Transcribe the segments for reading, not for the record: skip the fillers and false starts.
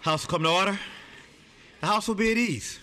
House will come to order. The house will be at ease.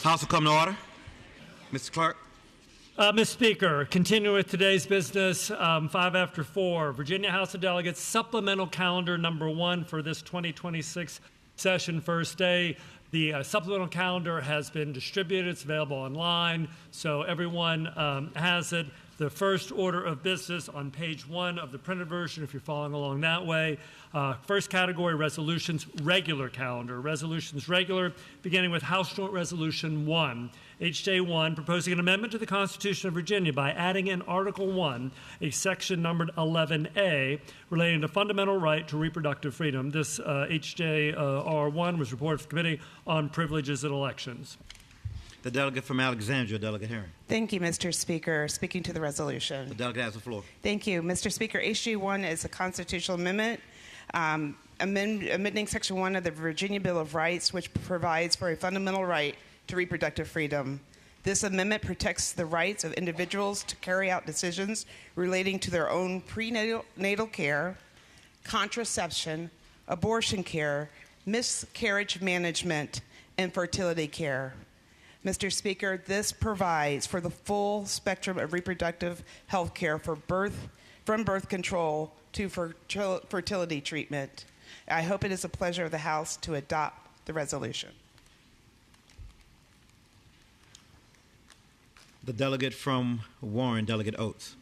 House will come to order. Mr. Clerk. Mr. Speaker, continue with today's business. 5 after 4, Virginia House of Delegates Supplemental Calendar number 1 for this 2026 session, first day. The supplemental calendar has been distributed. It's available online, so everyone has it. The first order of business on page 1 of the printed version, if you're following along that way. First category, resolutions, regular calendar. Resolutions regular, beginning with House Joint Resolution 1. HJ1, proposing an amendment to the Constitution of Virginia by adding in Article 1 a section numbered 11A relating to fundamental right to reproductive freedom. This HJR1 was reported to the Committee on Privileges and Elections. The delegate from Alexandria, Delegate Herring. Thank you, Mr. Speaker. Speaking to the resolution. The delegate has the floor. Thank you, Mr. Speaker. HG1 is a constitutional amendment amending Section 1 of the Virginia Bill of Rights, which provides for a fundamental right to reproductive freedom. This amendment protects the rights of individuals to carry out decisions relating to their own prenatal care, contraception, abortion care, miscarriage management, and fertility care. Mr. Speaker, this provides for the full spectrum of reproductive health care from birth control to fertility treatment. I hope it is a pleasure of the House to adopt the resolution. The delegate from Warren, Delegate Oates.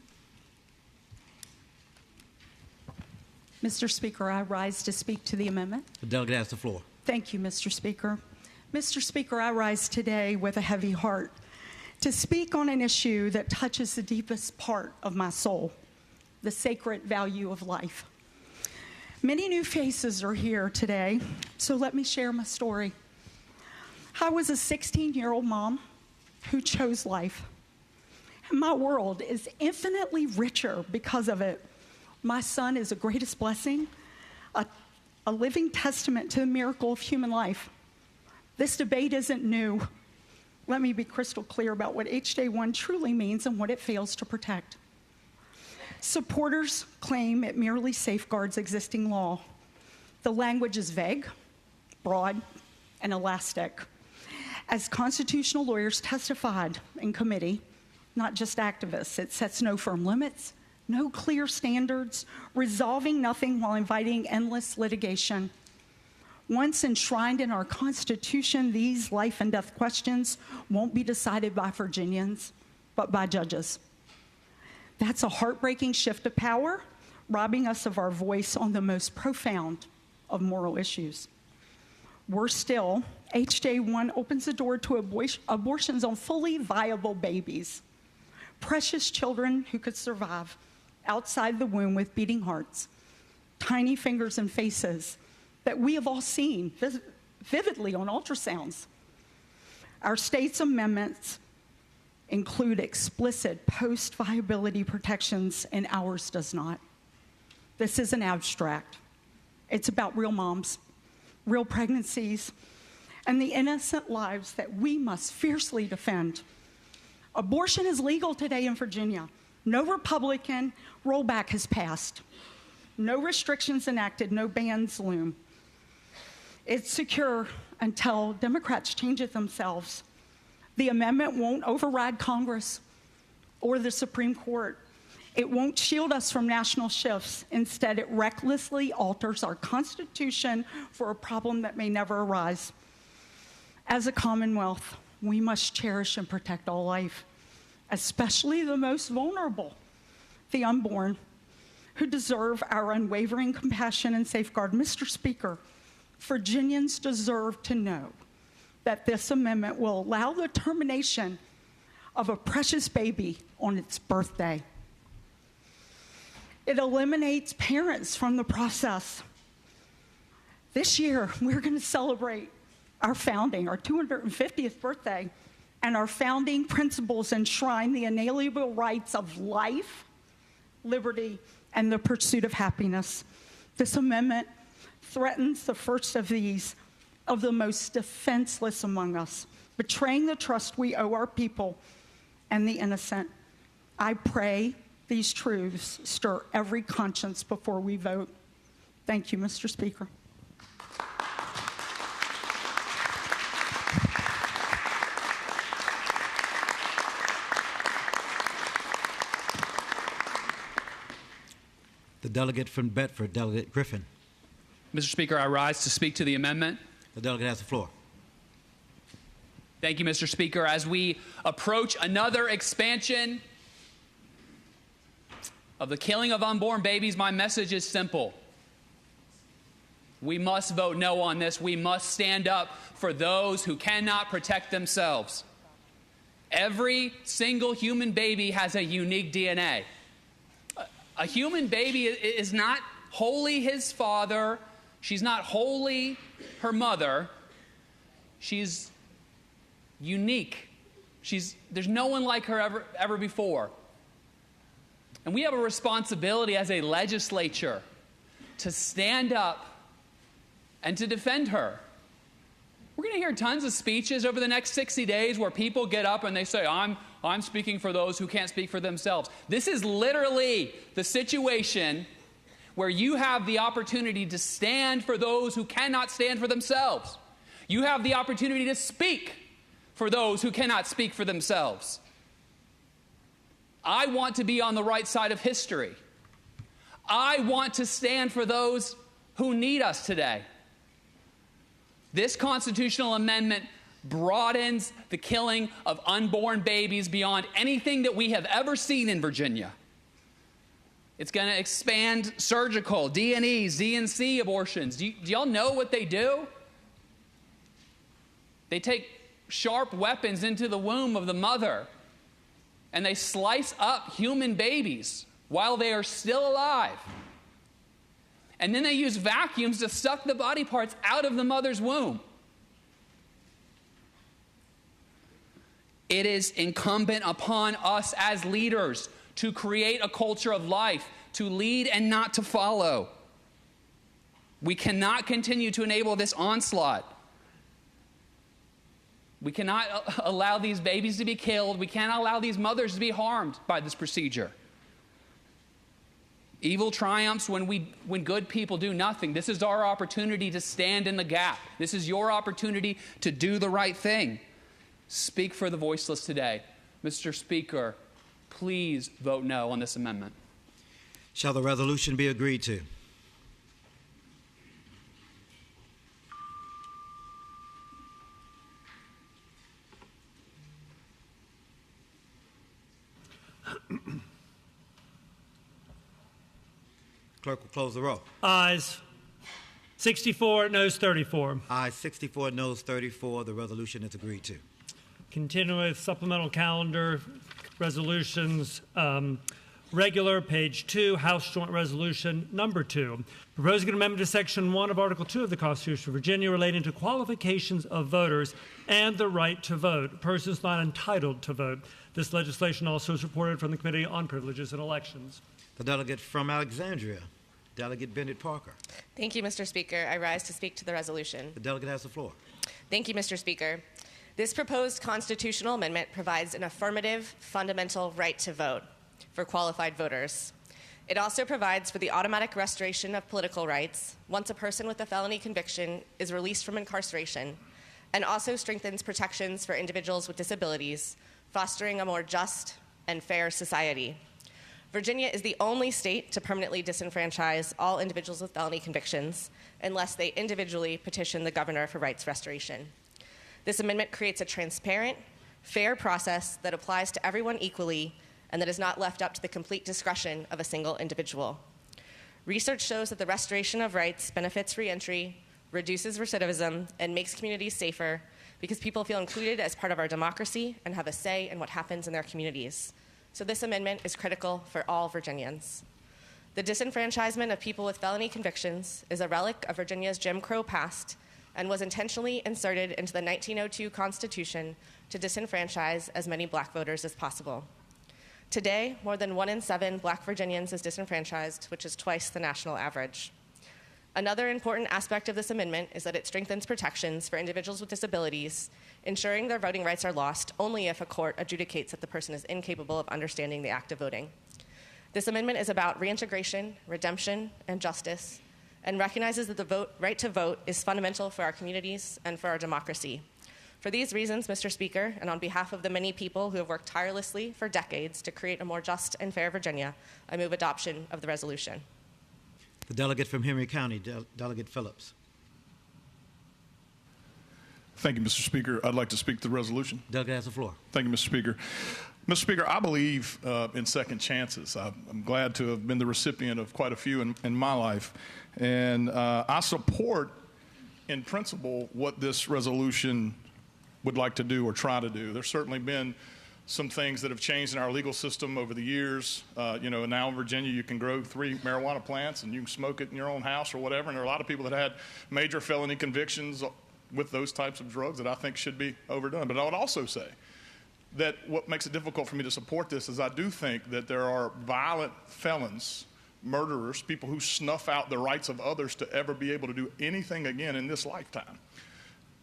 Mr. Speaker, I rise to speak to the amendment. The delegate has the floor. Thank you, Mr. Speaker. Mr. Speaker, I rise today with a heavy heart to speak on an issue that touches the deepest part of my soul, the sacred value of life. Many new faces are here today, so let me share my story. I was a 16-year-old mom who chose life. My world is infinitely richer because of it. My son is the greatest blessing, a living testament to the miracle of human life. This debate isn't new. Let me be crystal clear about what HJ1 truly means and what it fails to protect. Supporters claim it merely safeguards existing law. The language is vague, broad, and elastic. As constitutional lawyers testified in committee, not just activists, it sets no firm limits, no clear standards, resolving nothing while inviting endless litigation. Once enshrined in our Constitution, these life and death questions won't be decided by Virginians, but by judges. That's a heartbreaking shift of power, robbing us of our voice on the most profound of moral issues. Worse still, HJ1 opens the door to abortions on fully viable babies, precious children who could survive outside the womb with beating hearts, tiny fingers and faces that we have all seen vividly on ultrasounds. Our state's amendments include explicit post-viability protections, and ours does not. This isn't abstract. It's about real moms, real pregnancies, and the innocent lives that we must fiercely defend. Abortion is legal today in Virginia. No Republican rollback has passed. No restrictions enacted, no bans loom. It's secure until Democrats change it themselves. The amendment won't override Congress or the Supreme Court. It won't shield us from national shifts. Instead, it recklessly alters our Constitution for a problem that may never arise. As a Commonwealth, we must cherish and protect all life, especially the most vulnerable, the unborn, who deserve our unwavering compassion and safeguard. Mr. Speaker, Virginians deserve to know that this amendment will allow the termination of a precious baby on its birthday. It eliminates parents from the process. This year, we're going to celebrate our founding, our 250th birthday, and our founding principles enshrine the inalienable rights of life, liberty, and the pursuit of happiness. This amendment threatens the first of these, of the most defenseless among us, betraying the trust we owe our people and the innocent. I pray these truths stir every conscience before we vote. Thank you, Mr. Speaker. The delegate from Bedford, Delegate Griffin. Mr. Speaker, I rise to speak to the amendment. The delegate has the floor. Thank you, Mr. Speaker. As we approach another expansion of the killing of unborn babies, my message is simple. We must vote no on this. We must stand up for those who cannot protect themselves. Every single human baby has a unique DNA. A human baby is not wholly his father. She's not wholly her mother. She's unique. There's no one like her ever before. And we have a responsibility as a legislature to stand up and to defend her. We're going to hear tons of speeches over the next 60 days where people get up and they say, I'm speaking for those who can't speak for themselves. This is literally the situation where you have the opportunity to stand for those who cannot stand for themselves. You have the opportunity to speak for those who cannot speak for themselves. I want to be on the right side of history. I want to stand for those who need us today. This constitutional amendment broadens the killing of unborn babies beyond anything that we have ever seen in Virginia. It's going to expand surgical, D&E, Z&C abortions. Do y'all know what they do? They take sharp weapons into the womb of the mother, and they slice up human babies while they are still alive. And then they use vacuums to suck the body parts out of the mother's womb. It is incumbent upon us as leaders to create a culture of life, to lead and not to follow. We cannot continue to enable this onslaught. We cannot allow these babies to be killed. We cannot allow these mothers to be harmed by this procedure. Evil triumphs when good people do nothing. This is our opportunity to stand in the gap. This is your opportunity to do the right thing. Speak for the voiceless today. Mr. Speaker, please vote no on this amendment. Shall the resolution be agreed to? Clerk will close the roll. Ayes 64, noes 34. Ayes 64, noes 34. The resolution is agreed to. Continue with supplemental calendar resolutions. Regular, page 2, House Joint Resolution number 2. Proposing an amendment to Section 1 of Article 2 of the Constitution of Virginia relating to qualifications of voters and the right to vote, persons not entitled to vote. This legislation also is reported from the Committee on Privileges and Elections. The delegate from Alexandria, Delegate Bennett Parker. Thank you, Mr. Speaker. I rise to speak to the resolution. The delegate has the floor. Thank you, Mr. Speaker. This proposed constitutional amendment provides an affirmative, fundamental right to vote for qualified voters. It also provides for the automatic restoration of political rights once a person with a felony conviction is released from incarceration, and also strengthens protections for individuals with disabilities, fostering a more just and fair society. Virginia is the only state to permanently disenfranchise all individuals with felony convictions unless they individually petition the governor for rights restoration. This amendment creates a transparent, fair process that applies to everyone equally and that is not left up to the complete discretion of a single individual. Research shows that the restoration of rights benefits reentry, reduces recidivism, and makes communities safer because people feel included as part of our democracy and have a say in what happens in their communities. So this amendment is critical for all Virginians. The disenfranchisement of people with felony convictions is a relic of Virginia's Jim Crow past and was intentionally inserted into the 1902 Constitution to disenfranchise as many black voters as possible. Today, more than 1 in 7 black Virginians is disenfranchised, which is twice the national average. Another important aspect of this amendment is that it strengthens protections for individuals with disabilities, ensuring their voting rights are lost only if a court adjudicates that the person is incapable of understanding the act of voting. This amendment is about reintegration, redemption, and justice, and recognizes that the right to vote is fundamental for our communities and for our democracy. For these reasons, Mr. Speaker, and on behalf of the many people who have worked tirelessly for decades to create a more just and fair Virginia, I move adoption of the resolution. The delegate from Henry County, Delegate Phillips. Thank you, Mr. Speaker. I'd like to speak to the resolution. Delegate has the floor. Thank you, Mr. Speaker. Mr. Speaker, I believe in second chances. I'm glad to have been the recipient of quite a few in my life. And I support, in principle, what this resolution would like to do or try to do. There's certainly been some things that have changed in our legal system over the years. Now in Virginia, you can grow 3 marijuana plants and you can smoke it in your own house or whatever. And there are a lot of people that had major felony convictions with those types of drugs that I think should be overdone. But I would also say that what makes it difficult for me to support this is I do think that there are violent felons, murderers, people who snuff out the rights of others to ever be able to do anything again in this lifetime,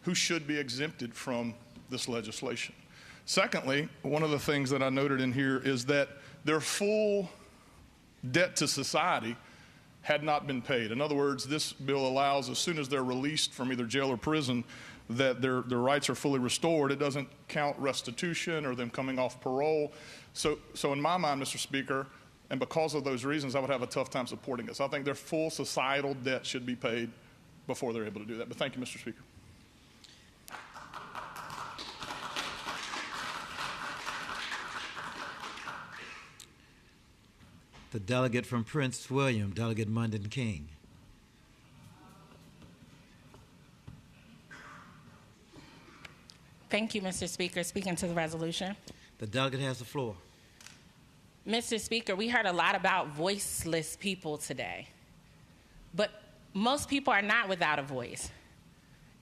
who should be exempted from this legislation. Secondly, one of the things that I noted in here is that their full debt to society had not been paid. In other words, this bill allows, as soon as they're released from either jail or prison, that their rights are fully restored. It doesn't count restitution or them coming off parole. So in my mind, Mr. Speaker, and because of those reasons, I would have a tough time supporting this. I think their full societal debt should be paid before they're able to do that. But thank you, Mr. Speaker. The delegate from Prince William, Delegate Munden King. Thank you, Mr. Speaker. Speaking to the resolution. The delegate has the floor. Mr. Speaker, we heard a lot about voiceless people today, but most people are not without a voice.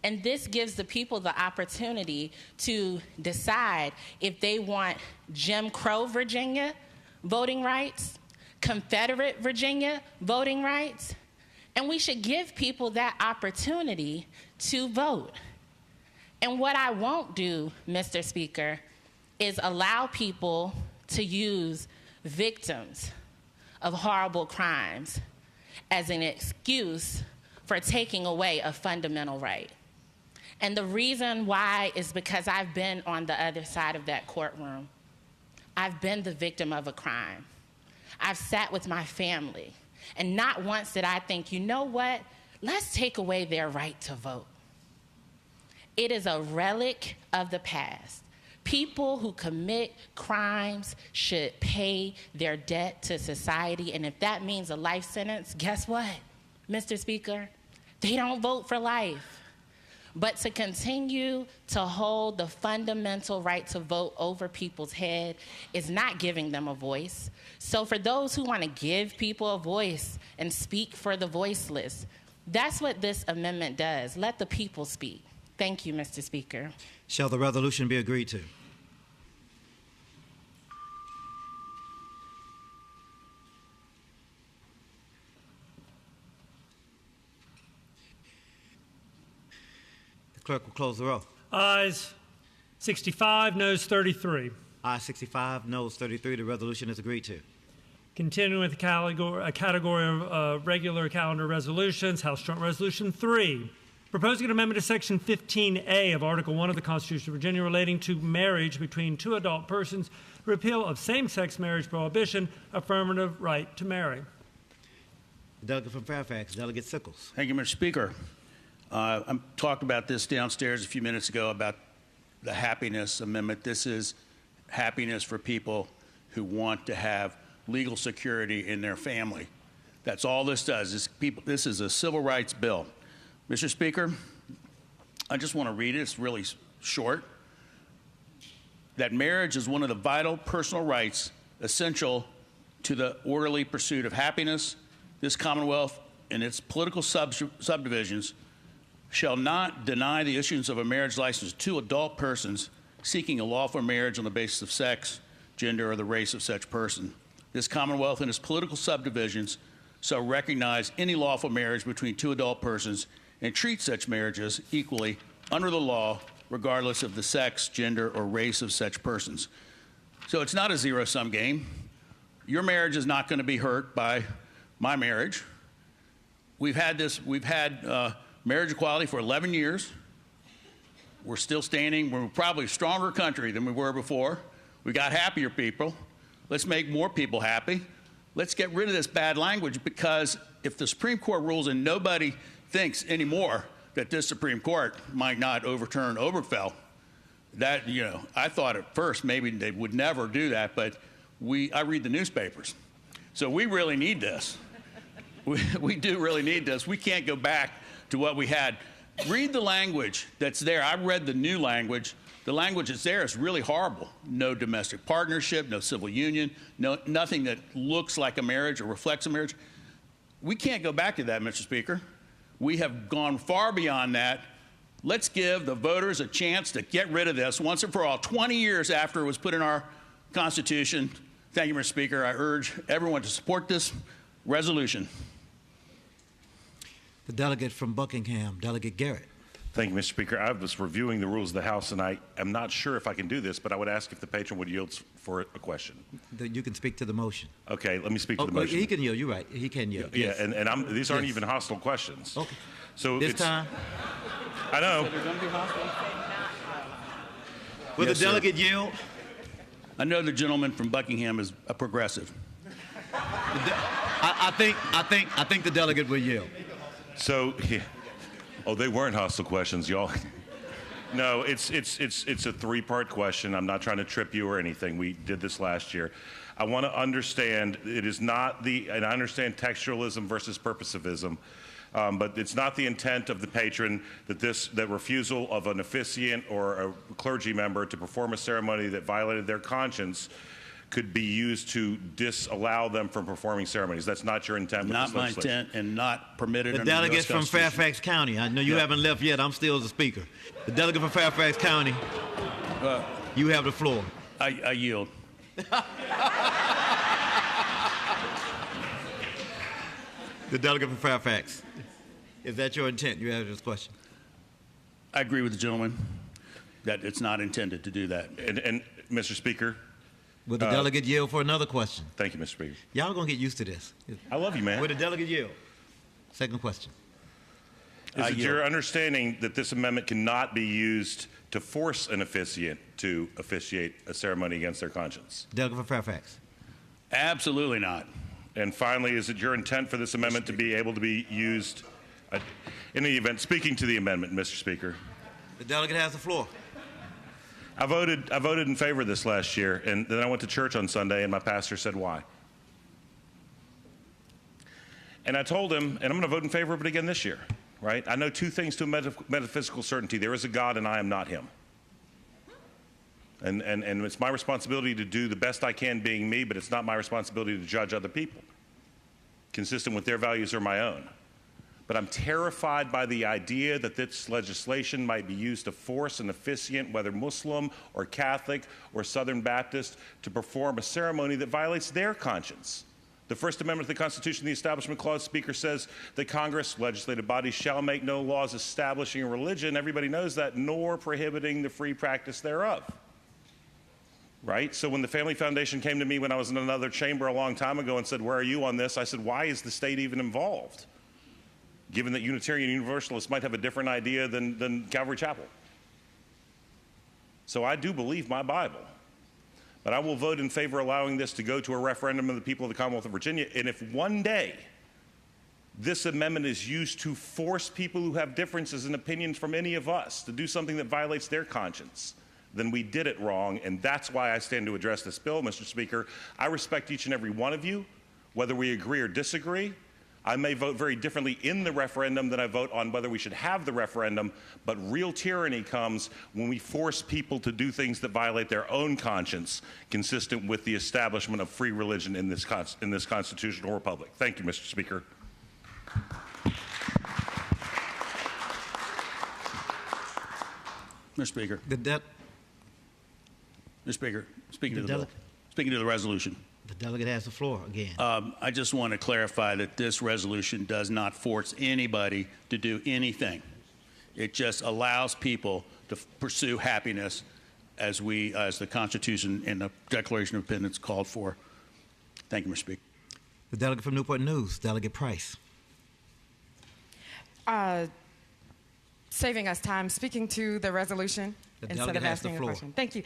And this gives the people the opportunity to decide if they want Jim Crow Virginia voting rights, Confederate Virginia voting rights, and we should give people that opportunity to vote. And what I won't do, Mr. Speaker, is allow people to use victims of horrible crimes as an excuse for taking away a fundamental right. And the reason why is because I've been on the other side of that courtroom. I've been the victim of a crime. I've sat with my family, and not once did I think, you know what, let's take away their right to vote. It is a relic of the past. People who commit crimes should pay their debt to society, and if that means a life sentence, guess what, Mr. Speaker? They don't vote for life. But to continue to hold the fundamental right to vote over people's head is not giving them a voice. So for those who want to give people a voice and speak for the voiceless, that's what this amendment does. Let the people speak. Thank you, Mr. Speaker. Shall the resolution be agreed to? Clerk will close the roll. Ayes 65, noes 33. Ayes 65, noes 33. The resolution is agreed to. Continuing with a category of regular calendar resolutions, House Joint Resolution 3, proposing an amendment to Section 15A of Article 1 of the Constitution of Virginia relating to marriage between 2 adult persons, repeal of same-sex marriage prohibition, affirmative right to marry. The delegate from Fairfax, Delegate Sickles. Thank you, Mr. Speaker. I talked about this downstairs a few minutes ago about the happiness amendment. This is happiness for people who want to have legal security in their family. That's all this does. This is a civil rights bill. Mr. Speaker, I just want to read it. It's really short. That marriage is one of the vital personal rights essential to the orderly pursuit of happiness. This Commonwealth and its political subdivisions shall not deny the issuance of a marriage license to adult persons seeking a lawful marriage on the basis of sex, gender, or the race of such person. This Commonwealth and its political subdivisions shall recognize any lawful marriage between 2 adult persons and treat such marriages equally under the law, regardless of the sex, gender, or race of such persons. So it's not a zero-sum game. Your marriage is not going to be hurt by my marriage. We've had marriage equality for 11 years. We're still standing. We're probably a stronger country than we were before. We got happier people. Let's make more people happy. let's get rid of this bad language, because if the Supreme Court rules and nobody thinks anymore that this Supreme Court might not overturn Obergefell, that, you know, I thought at first maybe they would never do that, but I read the newspapers. So we really need this. We do really need this. We can't go back to what we had. Read the language that's there. I read the new language. The language that's there is really horrible. No domestic partnership, no civil union, nothing that looks like a marriage or reflects a marriage. We can't go back to that, Mr. Speaker. We have gone far beyond that. Let's give the voters a chance to get rid of this once and for all. 20 years after it was put in our Constitution. Thank you, Mr. Speaker. I urge everyone to support this resolution. The delegate from Buckingham, Delegate Garrett. Thank you, Mr. Speaker. I was reviewing the rules of the House, and I am not sure if I can do this, but I would ask if the patron would yield for a question. You can speak to the motion. Okay, let me speak to the motion. He can yield. You're right. He can yield. Yeah, Yes. and these aren't even hostile questions. Okay. So This time, I know. will Yes, the sir. delegate yield? I know the gentleman from Buckingham is a progressive. I think the delegate will yield. So, yeah. Oh, they weren't hostile questions, y'all. No, it's a three-part question. I'm not trying to trip you or anything. We did this last year. I want to understand it is not and I understand textualism versus purposivism, but it's not the intent of the patron that refusal of an officiant or a clergy member to perform a ceremony that violated their conscience could be used to disallow them from performing ceremonies. That's not your intent with Not this my legislation. intent and not permitted The under the delegate U.S. from Constitution. Fairfax County. I know you Yeah. haven't left yet. I'm still the speaker. The delegate from Fairfax County, you have the floor. I yield. The delegate from Fairfax. Is that your intent? You have this question. I agree with the gentleman that it's not intended to do that. And Mr. Speaker, Will the delegate yield for another question? thank you, Mr. Speaker. Y'all gonna get used to this. I love you, man. Will the delegate yield? Second question. Is it your understanding that this amendment cannot be used to force an officiant to officiate a ceremony against their conscience? Delegate from Fairfax. Absolutely not. And finally, is it your intent for this amendment to be able to be used in the event, speaking to the amendment, Mr. Speaker? The delegate has the floor. I voted in favor of this last year, and then I went to church on Sunday, and my pastor said, why? And I told him, and I'm going to vote in favor of it again this year, right? I know two things to metaphysical certainty. There is a God, and I am not him. And it's my responsibility to do the best I can being me, but it's not my responsibility to judge other people, consistent with their values or my own. But I'm terrified by the idea that this legislation might be used to force an officiant, whether Muslim or Catholic or Southern Baptist, to perform a ceremony that violates their conscience. The First Amendment to the Constitution, the Establishment Clause, Speaker, says that Congress, legislative bodies, shall make no laws establishing a religion, everybody knows that, nor prohibiting the free practice thereof. Right? So when the Family Foundation came to me when I was in another chamber a long time ago and said, where are you on this? I said, why is the state even involved? Given that Unitarian Universalists might have a different idea than Calvary Chapel. So I do believe my Bible. But I will vote in favor of allowing this to go to a referendum of the people of the Commonwealth of Virginia. And if one day this amendment is used to force people who have differences in opinions from any of us to do something that violates their conscience, then we did it wrong, and that's why I stand to address this bill, Mr. Speaker. I respect each and every one of you, whether we agree or disagree. I may vote very differently in the referendum than I vote on whether we should have the referendum, but real tyranny comes when we force people to do things that violate their own conscience, consistent with the establishment of free religion in this constitutional republic. Thank you, Mr. Speaker. Mr. Speaker. Mr. Speaker, speaking to the bill. Speaking to the resolution. The delegate has the floor again. I just want to clarify that this resolution does not force anybody to do anything. It just allows people to pursue happiness as the Constitution and the Declaration of Independence called for. Thank you, Mr. Speaker. The delegate from Newport News, Delegate Price. Saving us time, speaking to the resolution. instead delegate of has the asking a floor. question. Thank you.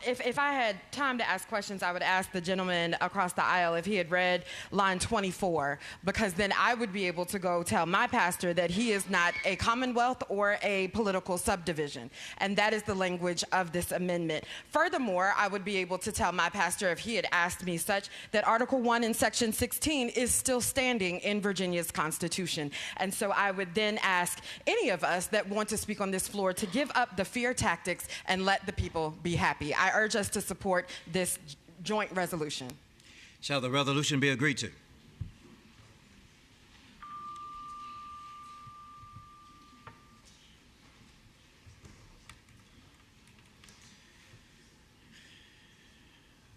If I had time to ask questions, I would ask the gentleman across the aisle if he had read line 24, because then I would be able to go tell my pastor that he is not a commonwealth or a political subdivision. And that is the language of this amendment. Furthermore, I would be able to tell my pastor, if he had asked me such, that Article 1 in Section 16 is still standing in Virginia's Constitution. And so I would then ask any of us that want to speak on this floor to give up the fear tactics and let the people be happy. I urge us to support this joint resolution. Shall the resolution be agreed to?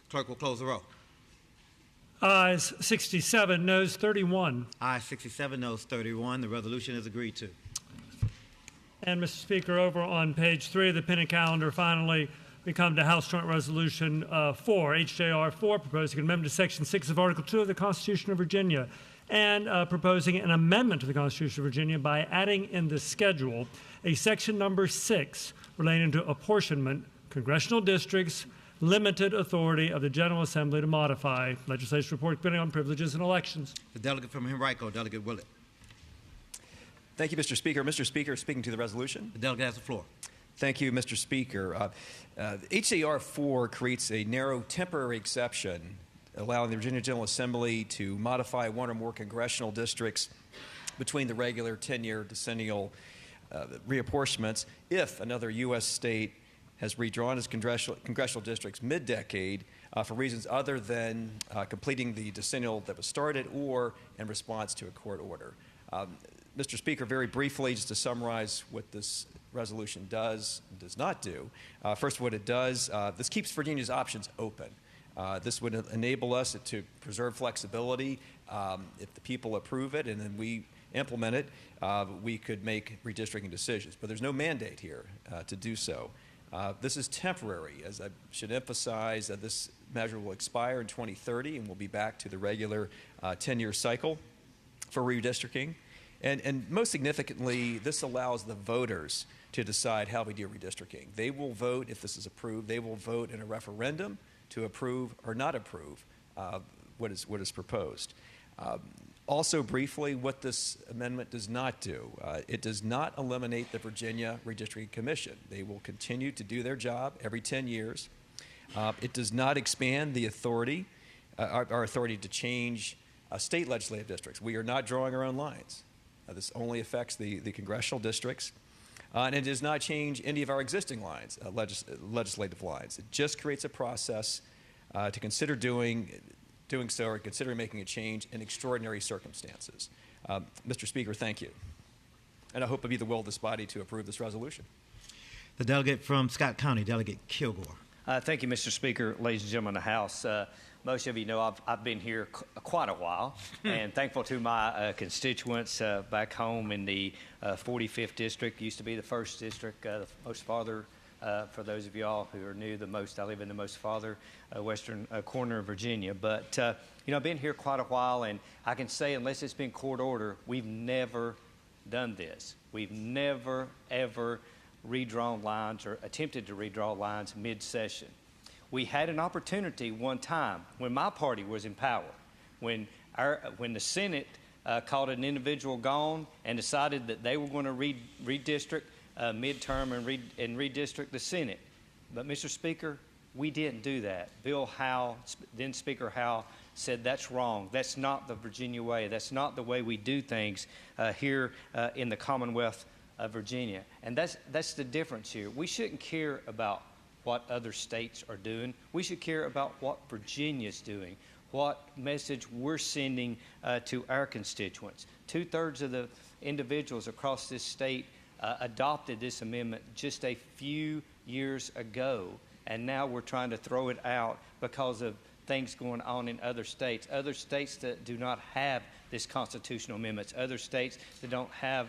Clerk will close the roll. Ayes 67, noes 31. Ayes 67, noes 31. The resolution is agreed to. And, Mr. Speaker, over on page 3 of the printed calendar, finally, we come to House Joint Resolution 4, HJR 4, proposing an amendment to Section 6 of Article 2 of the Constitution of Virginia, and proposing an amendment to the Constitution of Virginia by adding in the schedule a section number 6 relating to apportionment, congressional districts, limited authority of the General Assembly to modify legislation report committee on privileges and elections. The delegate from Henrico, Delegate Willett. Thank you, Mr. Speaker. Mr. Speaker, speaking to the resolution. The delegate has the floor. Thank you, Mr. Speaker. HJR 4 creates a narrow temporary exception allowing the Virginia General Assembly to modify one or more congressional districts between the regular 10-year decennial reapportionments if another U.S. state has redrawn its congressional districts mid-decade for reasons other than completing the decennial that was started or in response to a court order. Mr. Speaker, very briefly, just to summarize what this resolution does and does not do. First, what it does, this keeps Virginia's options open. This would enable us to preserve flexibility. If the people approve it and then we implement it, we could make redistricting decisions. But there's no mandate here to do so. This is temporary, as I should emphasize. This measure will expire in 2030 and we'll be back to the regular 10-year cycle for redistricting. And most significantly, this allows the voters to decide how we do redistricting. They will vote if this is approved. They will vote in a referendum to approve or not approve what is proposed. Also, briefly, what this amendment does not do, it does not eliminate the Virginia Redistricting Commission. They will continue to do their job every 10 years. It does not expand the authority, our authority to change state legislative districts. We are not drawing our own lines. This only affects the congressional districts. And it does not change any of our existing lines, legislative lines. It just creates a process to consider doing so or considering making a change in extraordinary circumstances. Mr. Speaker, thank you. And I hope it'll be the will of this body to approve this resolution. The delegate from Scott County, Delegate Kilgore. Thank you, Mr. Speaker, ladies and gentlemen of the House. Most of you know I've been here quite a while, and thankful to my constituents back home in the 45th District. Used to be the 1st District, the most farther, for those of y'all who are new, I live in the most farther western corner of Virginia. But, you know, I've been here quite a while, and I can say, unless it's been court order, we've never done this. We've never, ever redrawn lines or attempted to redraw lines mid-session. We had an opportunity one time when my party was in power, when the Senate called an individual gone and decided that they were going to redistrict midterm and redistrict the Senate. But, Mr. Speaker, we didn't do that. Bill Howell, then Speaker Howell, said that's wrong. That's not the Virginia way. That's not the way we do things here in the Commonwealth of Virginia. And that's the difference here. We shouldn't care about what other states are doing. We should care about what Virginia's doing, what message we're sending to our constituents. 2/3 of the individuals across this state adopted this amendment just a few years ago, and now we're trying to throw it out because of things going on in other states that do not have this constitutional amendments, other states that don't have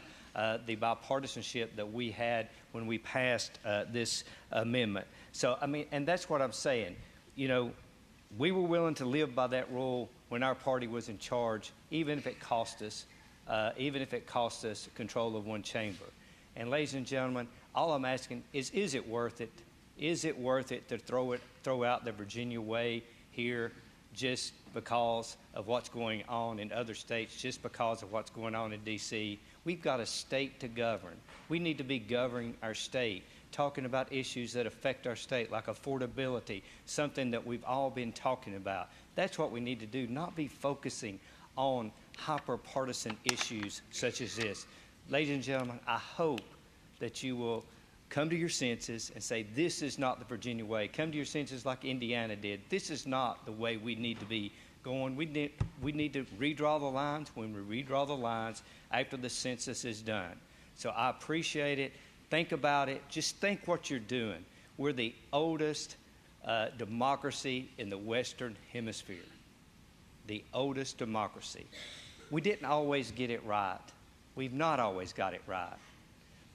the bipartisanship that we had when we passed this amendment. So, I mean, and that's what I'm saying. You know, we were willing to live by that rule when our party was in charge, even if it cost us control of one chamber. And ladies and gentlemen, all I'm asking is it worth it? Is it worth it to throw out the Virginia way here just because of what's going on in other states, just because of what's going on in D.C.? We've got a state to govern. We need to be governing our state, talking about issues that affect our state, like affordability, something that we've all been talking about. That's what we need to do, not be focusing on hyper-partisan issues such as this. Ladies and gentlemen, I hope that you will come to your senses and say, this is not the Virginia way. Come to your senses like Indiana did. This is not the way we need to be going. We need to redraw the lines when we redraw the lines after the census is done. So I appreciate it. Think about it. Just think what you're doing. We're the oldest democracy in the Western Hemisphere. The oldest democracy. We didn't always get it right. We've not always got it right.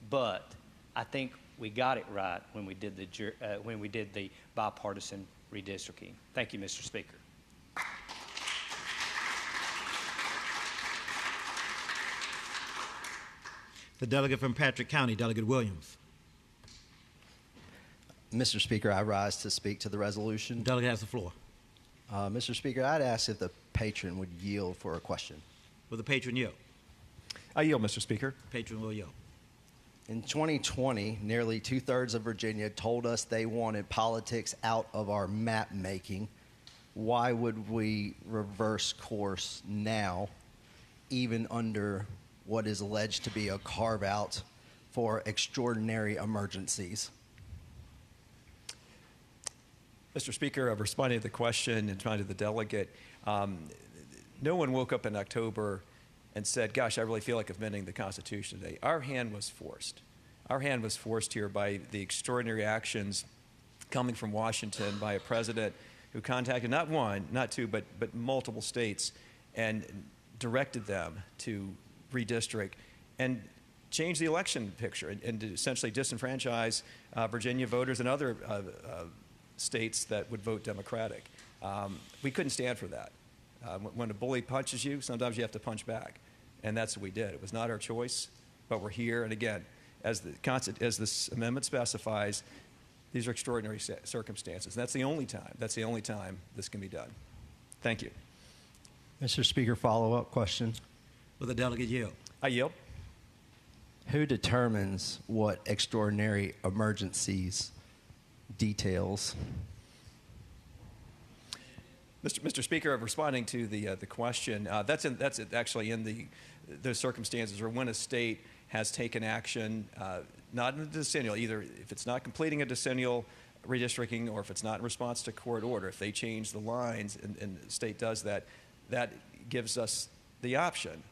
But I think we got it right when we did the bipartisan redistricting. Thank you, Mr. Speaker. The delegate from Patrick County, Delegate Williams. Mr. Speaker, I rise to speak to the resolution. The delegate has the floor. Mr. Speaker, I'd ask if the patron would yield for a question. Will the patron yield? I yield, Mr. Speaker. Patron will yield. In 2020, nearly two-thirds of Virginia told us they wanted politics out of our map making. Why would we reverse course now, even under what is alleged to be a carve-out for extraordinary emergencies? Mr. Speaker, responding to the question and responding to the delegate, no one woke up in October and said, gosh, I really feel like amending the Constitution today. Our hand was forced. Our hand was forced here by the extraordinary actions coming from Washington by a president who contacted not one, not two, but multiple states and directed them to redistrict and change the election picture and to essentially disenfranchise Virginia voters and other states that would vote Democratic. We couldn't stand for that. When a bully punches you, sometimes you have to punch back. And that's what we did. It was not our choice, but we're here. And again, as this amendment specifies, these are extraordinary circumstances. That's the only time this can be done. Thank you. Mr. Speaker, follow-up question. Will the delegate yield? I yield. Who determines what extraordinary emergencies details? Mr. Speaker, responding to the question, that's actually in the circumstances or when a state has taken action, not in the decennial, either if it's not completing a decennial redistricting or if it's not in response to court order. If they change the lines and the state does that, that gives us the option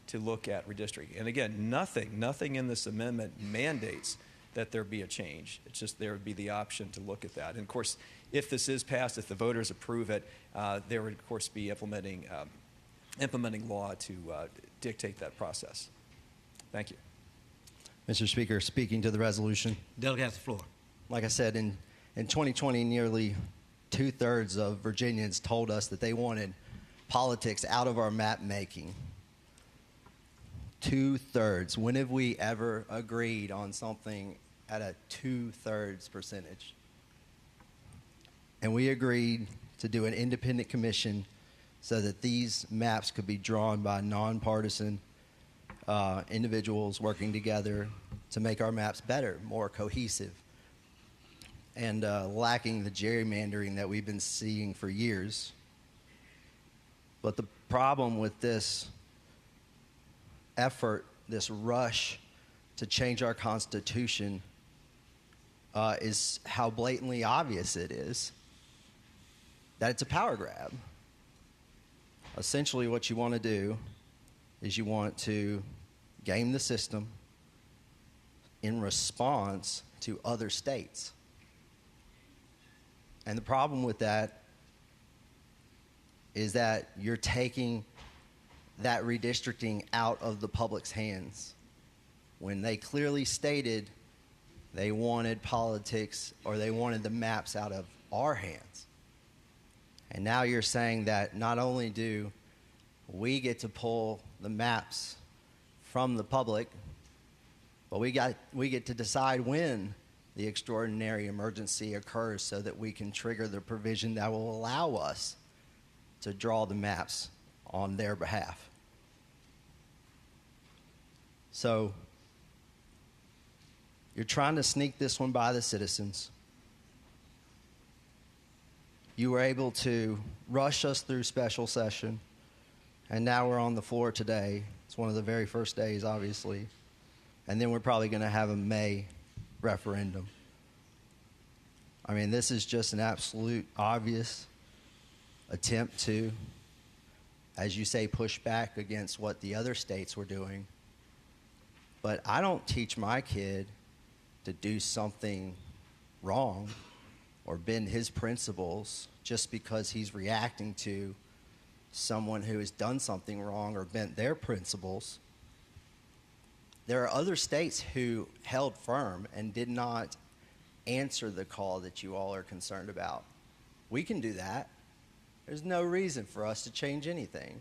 to look at redistricting. And again, nothing in this amendment mandates that there be a change. It's just there would be the option to look at that. And of course, if this is passed, if the voters approve it, there would of course be implementing law to dictate that process. Thank you. Mr. Speaker, speaking to the resolution. Delegate has the floor. Like I said, in 2020, nearly two-thirds of Virginians told us that they wanted politics out of our map making. Two-thirds. When have we ever agreed on something at a two-thirds percentage? And we agreed to do an independent commission so that these maps could be drawn by nonpartisan individuals working together to make our maps better, more cohesive, and lacking the gerrymandering that we've been seeing for years. But the problem with this effort, this rush to change our Constitution, is how blatantly obvious it is that it's a power grab. Essentially, what you want to do is you want to game the system in response to other states. And the problem with that is that you're taking that redistricting out of the public's hands when they clearly stated they wanted politics or they wanted the maps out of our hands. And now you're saying that not only do we get to pull the maps from the public But we get to decide when the extraordinary emergency occurs so that we can trigger the provision that will allow us to draw the maps on their behalf. So you're trying to sneak this one by the citizens. You were able to rush us through special session, and now we're on the floor today. It's one of the very first days, obviously. And then we're probably going to have a May referendum. I mean, this is just an absolute obvious attempt to, as you say, push back against what the other states were doing. But I don't teach my kid to do something wrong or bend his principles just because he's reacting to someone who has done something wrong or bent their principles. There are other states who held firm and did not answer the call that you all are concerned about. We can do that. There's no reason for us to change anything.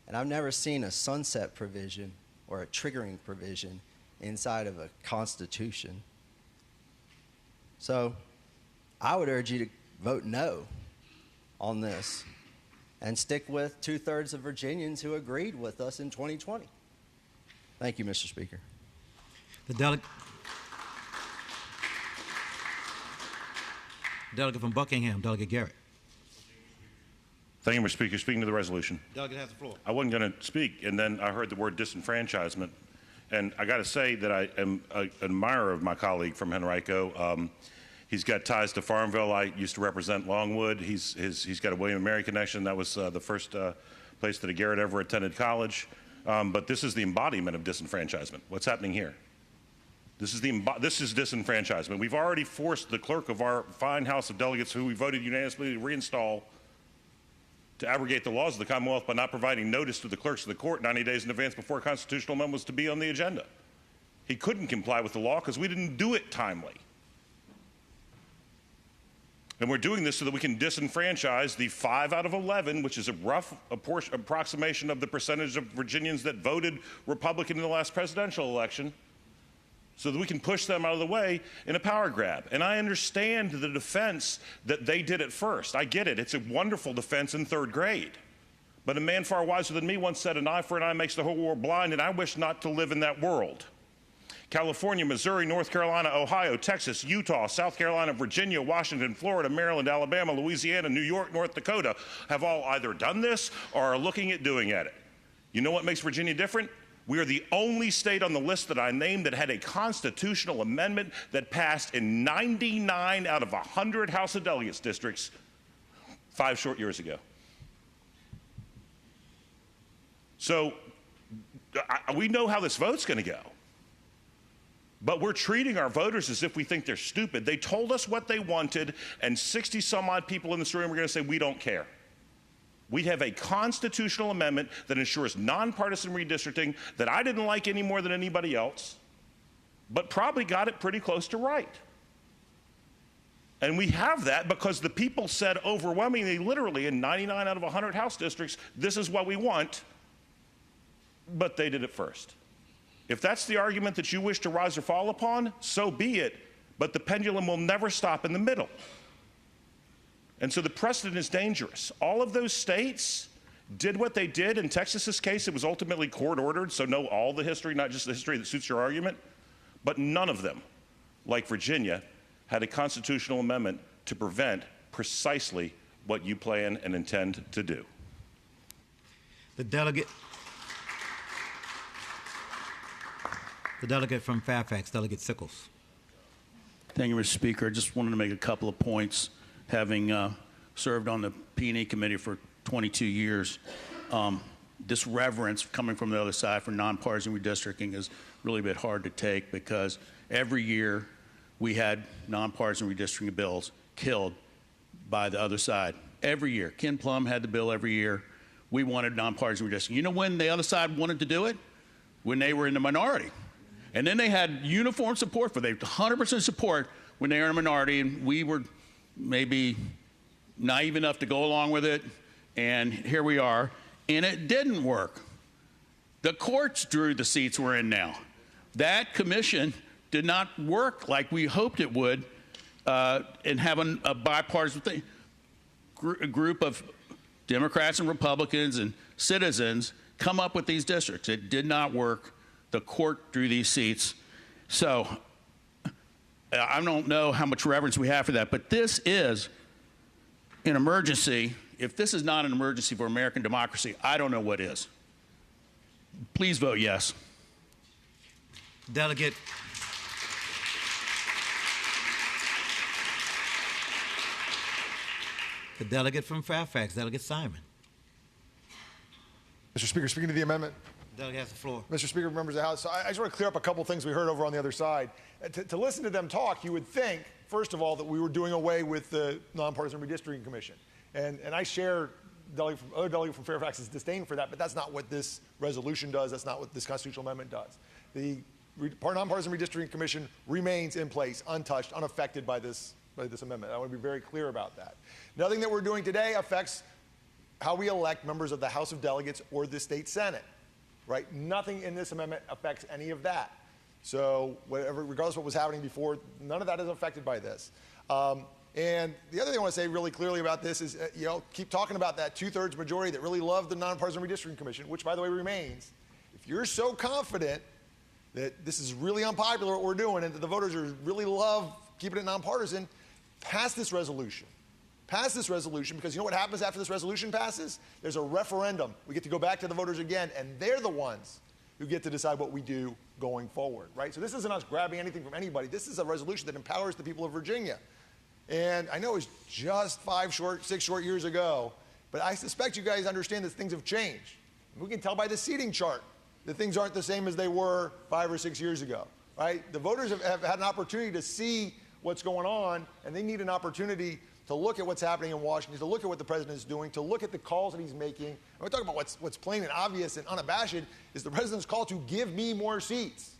And I've never seen a sunset provision or a triggering provision inside of a constitution. So I would urge you to vote no on this and stick with 2/3 of Virginians who agreed with us in 2020. Thank you, Mr. Speaker. The delegate from Buckingham, Delegate Garrett. Thank you, Mr. Speaker. Speaking to the resolution. Delegate has the floor. I wasn't going to speak, and then I heard the word disenfranchisement. And I got to say that I am an admirer of my colleague from Henrico. He's got ties to Farmville. I used to represent Longwood. He's got a William & Mary connection. That was the first place that a Garrett ever attended college. But this is the embodiment of disenfranchisement. What's happening here? This is disenfranchisement. We've already forced the clerk of our fine House of Delegates, who we voted unanimously to reinstall, to abrogate the laws of the Commonwealth by not providing notice to the clerks of the court 90 days in advance before a constitutional amendment was to be on the agenda. He couldn't comply with the law because we didn't do it timely. And we're doing this so that we can disenfranchise the 5 out of 11, which is a rough approximation of the percentage of Virginians that voted Republican in the last presidential election, so that we can push them out of the way in a power grab. And I understand the defense that they did it first. I get it. It's a wonderful defense in 3rd grade. But a man far wiser than me once said, "An eye for an eye makes the whole world blind," and I wish not to live in that world. California, Missouri, North Carolina, Ohio, Texas, Utah, South Carolina, Virginia, Washington, Florida, Maryland, Alabama, Louisiana, New York, North Dakota have all either done this or are looking at doing it. You know what makes Virginia different? We are the only state on the list that I named that had a constitutional amendment that passed in 99 out of 100 House of Delegates districts 5 short years ago. So we know how this vote's going to go. But we're treating our voters as if we think they're stupid. They told us what they wanted, and 60 some odd people in this room are going to say, we don't care. We have a constitutional amendment that ensures nonpartisan redistricting that I didn't like any more than anybody else, but probably got it pretty close to right. And we have that because the people said overwhelmingly, literally in 99 out of 100 House districts, this is what we want, but they did it first. If that's the argument that you wish to rise or fall upon, so be it, but the pendulum will never stop in the middle. And so the precedent is dangerous. All of those states did what they did. In Texas's case, it was ultimately court-ordered, so know all the history, not just the history that suits your argument. But none of them, like Virginia, had a constitutional amendment to prevent precisely what you plan and intend to do. The delegate from Fairfax, Delegate Sickles. Thank you, Mr. Speaker. I just wanted to make a couple of points. Having served on the P&E committee for 22 years, this reverence coming from the other side for nonpartisan redistricting is really a bit hard to take because every year we had nonpartisan redistricting bills killed by the other side. Every year. Ken Plum had the bill every year. We wanted nonpartisan redistricting. You know when the other side wanted to do it? When they were in the minority. And then they had uniform support for it. They 100% support when they were in a minority, and we were maybe naive enough to go along with it, and here we are. And it didn't work. The courts drew the seats we're in now. That commission did not work like we hoped it would in having a bipartisan thing. A group of Democrats and Republicans and citizens come up with these districts. It did not work. The court drew these seats. So I don't know how much reverence we have for that, but this is an emergency. If this is not an emergency for American democracy, I don't know what is. Please vote yes. Delegate. The delegate from Fairfax, Delegate Simon. Mr. Speaker, speaking to the amendment. Delegate has the floor. Mr. Speaker, members of the House, I just want to clear up a couple things we heard over on the other side. To listen to them talk, you would think, first of all, that we were doing away with the Nonpartisan Redistricting Commission. And I share other delegate from Fairfax's disdain for that, but that's not what this resolution does. That's not what this constitutional amendment does. The Nonpartisan Redistricting Commission remains in place, untouched, unaffected by this amendment. I want to be very clear about that. Nothing that we're doing today affects how we elect members of the House of Delegates or the state Senate, right? Nothing in this amendment affects any of that. So regardless of what was happening before, none of that is affected by this. And the other thing I want to say really clearly about this is, keep talking about that 2/3 majority that really loved the Nonpartisan Redistricting Commission, which, by the way, remains. If you're so confident that this is really unpopular what we're doing and that the voters really love keeping it nonpartisan, pass this resolution. Pass this resolution, because you know what happens after this resolution passes? There's a referendum. We get to go back to the voters again, and they're the ones who get to decide what we do going forward, right? So this isn't us grabbing anything from anybody. This is a resolution that empowers the people of Virginia. And I know it's just 6 short years ago, but I suspect you guys understand that things have changed. We can tell by the seating chart that things aren't the same as they were 5 or 6 years ago, right? The voters have had an opportunity to see what's going on, and they need an opportunity to look at what's happening in Washington, to look at what the president is doing, to look at the calls that he's making. And we're talking about what's plain and obvious and unabashed is the president's call to give me more seats.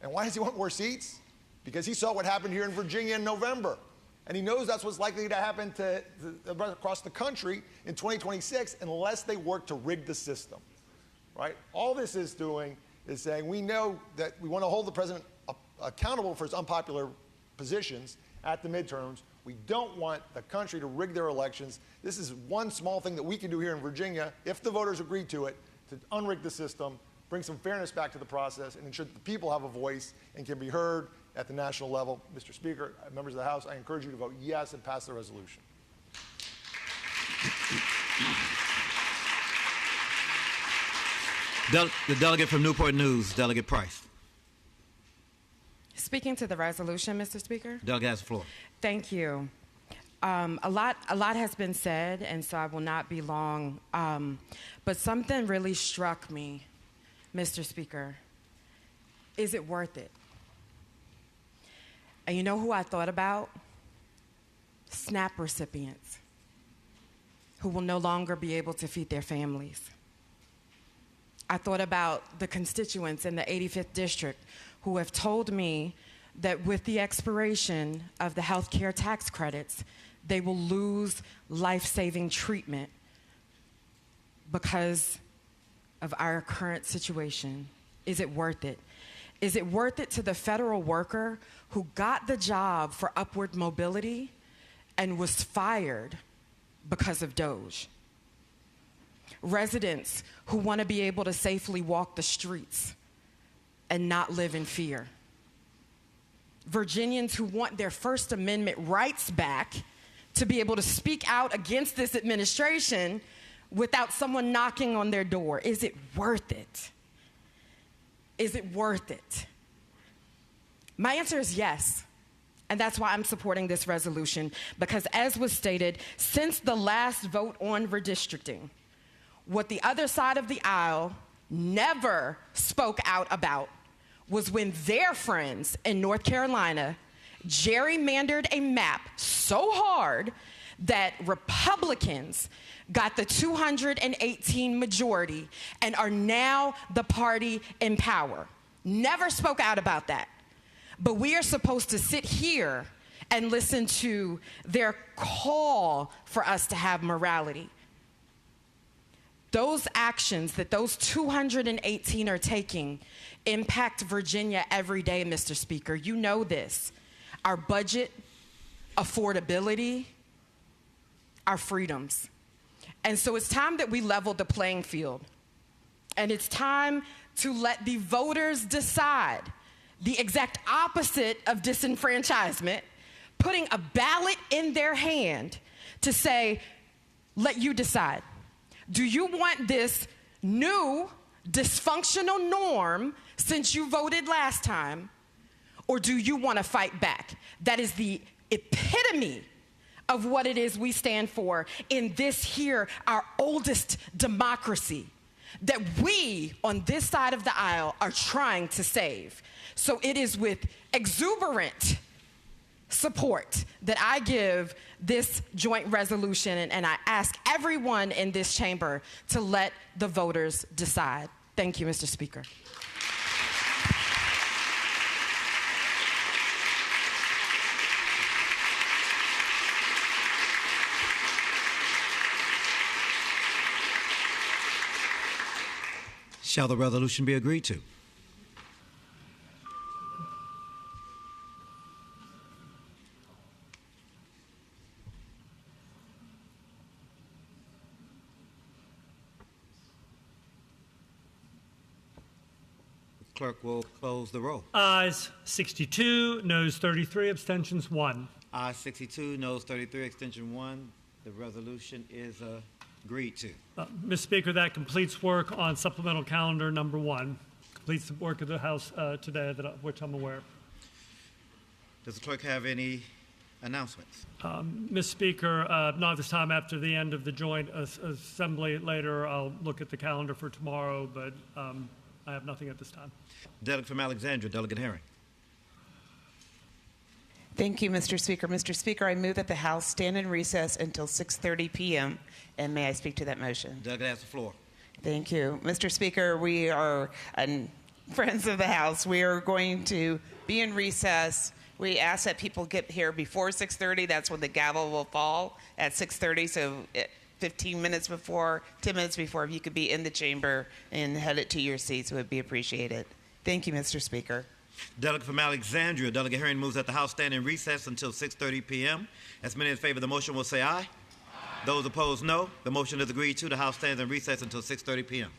And why does he want more seats? Because he saw what happened here in Virginia in November. And he knows that's what's likely to happen across the country in 2026 unless they work to rig the system, right? All this is doing is saying we know that we want to hold the president accountable for his unpopular positions at the midterms. We don't want the country to rig their elections. This is one small thing that we can do here in Virginia, if the voters agree to it, to unrig the system, bring some fairness back to the process, and ensure that the people have a voice and can be heard at the national level. Mr. Speaker, members of the House, I encourage you to vote yes and pass the resolution. The delegate from Newport News, Delegate Price. Speaking to the resolution, Mr. Speaker. Delegate has the floor. Thank you. A lot has been said, and so I will not be long. But something really struck me, Mr. Speaker. Is it worth it? And you know who I thought about? SNAP recipients who will no longer be able to feed their families. I thought about the constituents in the 85th District who have told me that with the expiration of the health care tax credits, they will lose life-saving treatment because of our current situation. Is it worth it? Is it worth it to the federal worker who got the job for upward mobility and was fired because of DOGE? Residents who want to be able to safely walk the streets and not live in fear. Virginians who want their First Amendment rights back to be able to speak out against this administration without someone knocking on their door. Is it worth it? Is it worth it? My answer is yes. And that's why I'm supporting this resolution, because as was stated, since the last vote on redistricting, what the other side of the aisle never spoke out about was when their friends in North Carolina gerrymandered a map so hard that Republicans got the 218 majority and are now the party in power. Never spoke out about that. But we are supposed to sit here and listen to their call for us to have morality. those actions that those 218 are taking impact Virginia every day, Mr. Speaker. You know this. Our budget, affordability, our freedoms. And so it's time that we level the playing field. And it's time to let the voters decide the exact opposite of disenfranchisement, putting a ballot in their hand to say, let you decide. Do you want this new dysfunctional norm since you voted last time, or do you want to fight back? That is the epitome of what it is we stand for in this here, our oldest democracy, that we on this side of the aisle are trying to save. So it is with exuberant support that I give this joint resolution, and I ask everyone in this chamber to let the voters decide. Thank you, Mr. Speaker. Shall the resolution be agreed to? Clerk will close the roll. Ayes 62, noes 33, abstentions 1. Ayes 62, noes 33, extension 1. The resolution is agreed to. Mr. Speaker, that completes work on supplemental calendar number 1. Completes the work of the House today, which I'm aware. Does the clerk have any announcements? Mr. Speaker, not this time. After the end of the joint assembly later, I'll look at the calendar for tomorrow, but I have nothing at this time. Delegate from Alexandria, Delegate Herring. Thank you, Mr. Speaker. Mr. Speaker, I move that the House stand in recess until 6:30 p.m. And may I speak to that motion? Delegate has the floor. Thank you. Mr. Speaker, we are, friends of the House, we are going to be in recess. We ask that people get here before 6:30. That's when the gavel will fall at 6:30. So 15 minutes before, 10 minutes before, if you could be in the chamber and headed to your seats, it would be appreciated. Thank you, Mr. Speaker. Delegate from Alexandria, Delegate Herring moves that the House stand in recess until 6:30 p.m. As many in favor of the motion will say aye. Those opposed, no. The motion is agreed to. The House stands in recess until 6:30 p.m.